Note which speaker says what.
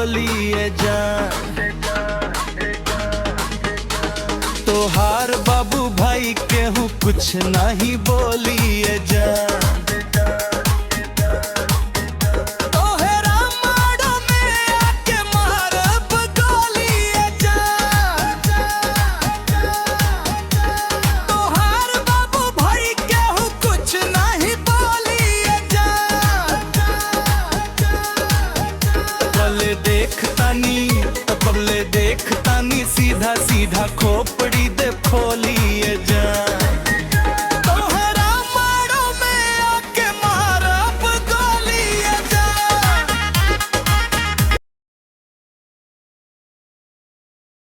Speaker 1: बोलिए जान। तोहार बाबू भाई केहू कुछ नहीं बोलिए जान। देखतानी सीधा सीधा खोपड़ी दे खोलिए जा।